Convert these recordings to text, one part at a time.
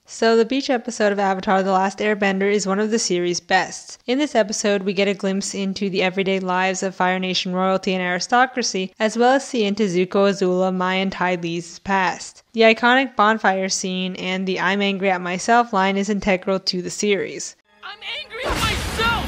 So the beach episode of Avatar the Last Airbender is one of the series' best. In this episode, we get a glimpse into the everyday lives of Fire Nation royalty and aristocracy, as well as see into Zuko, Azula, Mai, and Ty Lee's past. The iconic bonfire scene and the "I'm angry at myself" line is integral to the series. I'm angry at myself!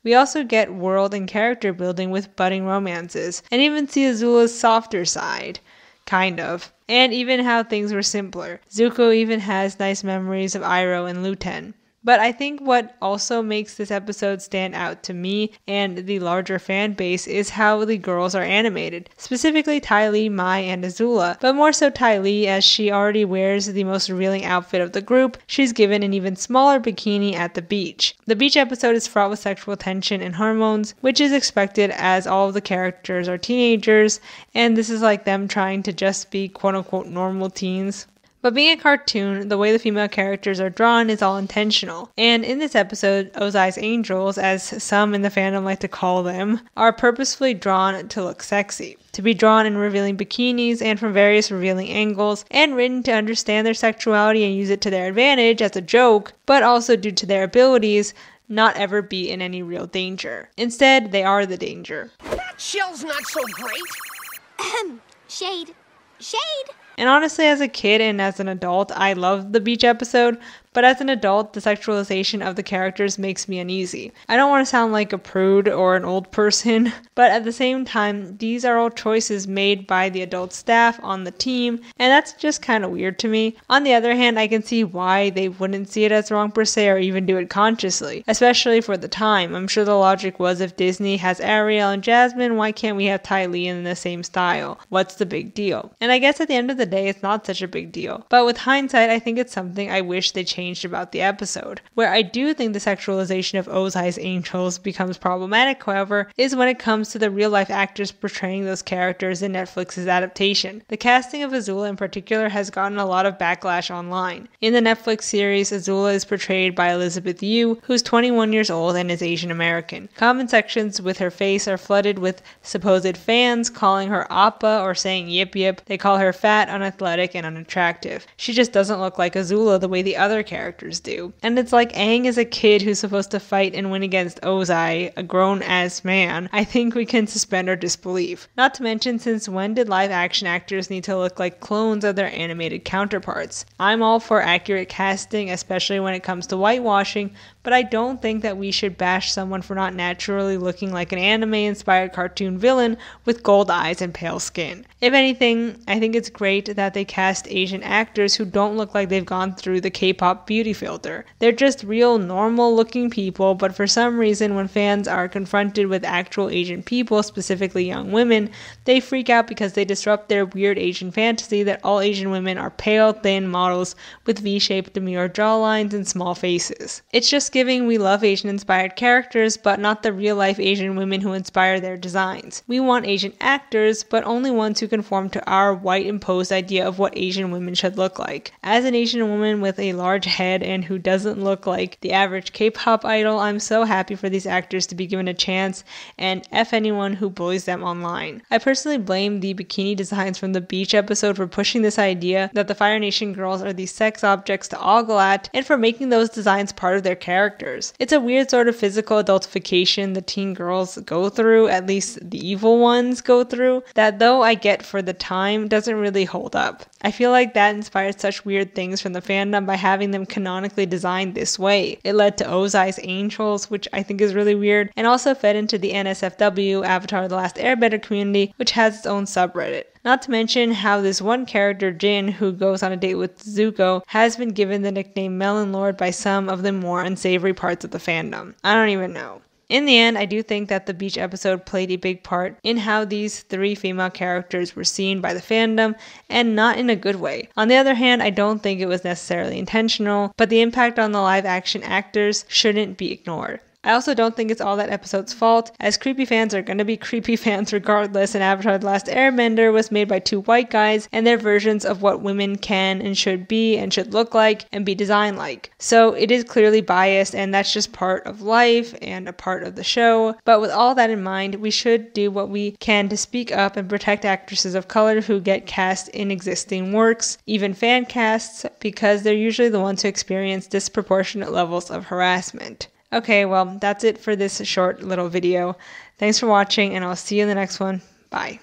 We also get world and character building with budding romances, and even see Azula's softer side. Kind of. And even how things were simpler. Zuko even has nice memories of Iroh and Luten. But I think what also makes this episode stand out to me and the larger fan base is how the girls are animated. Specifically Ty Lee, Mai, and Azula. But more so Ty Lee, as she already wears the most revealing outfit of the group. She's given an even smaller bikini at the beach. The beach episode is fraught with sexual tension and hormones, which is expected as all of the characters are teenagers, and this is like them trying to just be quote-unquote normal teens. But being a cartoon, the way the female characters are drawn is all intentional. And in this episode, Ozai's angels, as some in the fandom like to call them, are purposefully drawn to look sexy. To be drawn in revealing bikinis and from various revealing angles, and written to understand their sexuality and use it to their advantage as a joke, but also due to their abilities, not ever be in any real danger. Instead, they are the danger. That shell's not so great. Shade. And honestly, as a kid and as an adult, I loved the beach episode, but as an adult, the sexualization of the characters makes me uneasy. I don't want to sound like a prude or an old person, but at the same time, these are all choices made by the adult staff on the team, and that's just kind of weird to me. On the other hand, I can see why they wouldn't see it as wrong per se or even do it consciously, especially for the time. I'm sure the logic was, if Disney has Ariel and Jasmine, why can't we have Ty Lee in the same style? What's the big deal? And I guess at the end of the day, it's not such a big deal. But with hindsight, I think it's something I wish they changed about the episode. Where I do think the sexualization of Ozai's angels becomes problematic, however, is when it comes to the real-life actors portraying those characters in Netflix's adaptation. The casting of Azula in particular has gotten a lot of backlash online. In the Netflix series, Azula is portrayed by Elizabeth Yu, who's 21 years old and is Asian American. Comment sections with her face are flooded with supposed fans calling her Appa or saying yip yip. They call her fat, unathletic, and unattractive. She just doesn't look like Azula the way the other characters do. And it's like Aang is a kid who's supposed to fight and win against Ozai, a grown-ass man. I think we can suspend our disbelief. Not to mention, since when did live-action actors need to look like clones of their animated counterparts? I'm all for accurate casting, especially when it comes to whitewashing, but I don't think that we should bash someone for not naturally looking like an anime-inspired cartoon villain with gold eyes and pale skin. If anything, I think it's great that they cast Asian actors who don't look like they've gone through the K-pop beauty filter. They're just real normal-looking people, but for some reason when fans are confronted with actual Asian people, specifically young women, they freak out because they disrupt their weird Asian fantasy that all Asian women are pale, thin models with V-shaped demure jawlines and small faces. It's just giving we love Asian-inspired characters, but not the real-life Asian women who inspire their designs. We want Asian actors, but only ones who conform to our white-imposed idea of what Asian women should look like. As an Asian woman with a large head and who doesn't look like the average K-pop idol, I'm so happy for these actors to be given a chance, and F anyone who bullies them online. I personally blame the bikini designs from the beach episode for pushing this idea that the Fire Nation girls are these sex objects to ogle at, and for making those designs part of their characters. It's a weird sort of physical adultification the teen girls go through, at least the evil ones go through, that though I get for the time, doesn't really hold up. I feel like that inspired such weird things from the fandom by having them canonically designed this way. It led to Ozai's angels, which I think is really weird, and also fed into the NSFW Avatar the Last Airbender community, which has its own subreddit. Not to mention how this one character, Jin, who goes on a date with Zuko, has been given the nickname Melon Lord by some of the more unsavory parts of the fandom. I don't even know. In the end, I do think that the beach episode played a big part in how these three female characters were seen by the fandom, and not in a good way. On the other hand, I don't think it was necessarily intentional, but the impact on the live action actors shouldn't be ignored. I also don't think it's all that episode's fault, as creepy fans are gonna be creepy fans regardless, and Avatar the Last Airbender was made by two white guys and their versions of what women can and should be and should look like and be designed like. So it is clearly biased, and that's just part of life and a part of the show. But with all that in mind, we should do what we can to speak up and protect actresses of color who get cast in existing works, even fan casts, because they're usually the ones who experience disproportionate levels of harassment. Okay, well, that's it for this short little video. Thanks for watching, and I'll see you in the next one. Bye.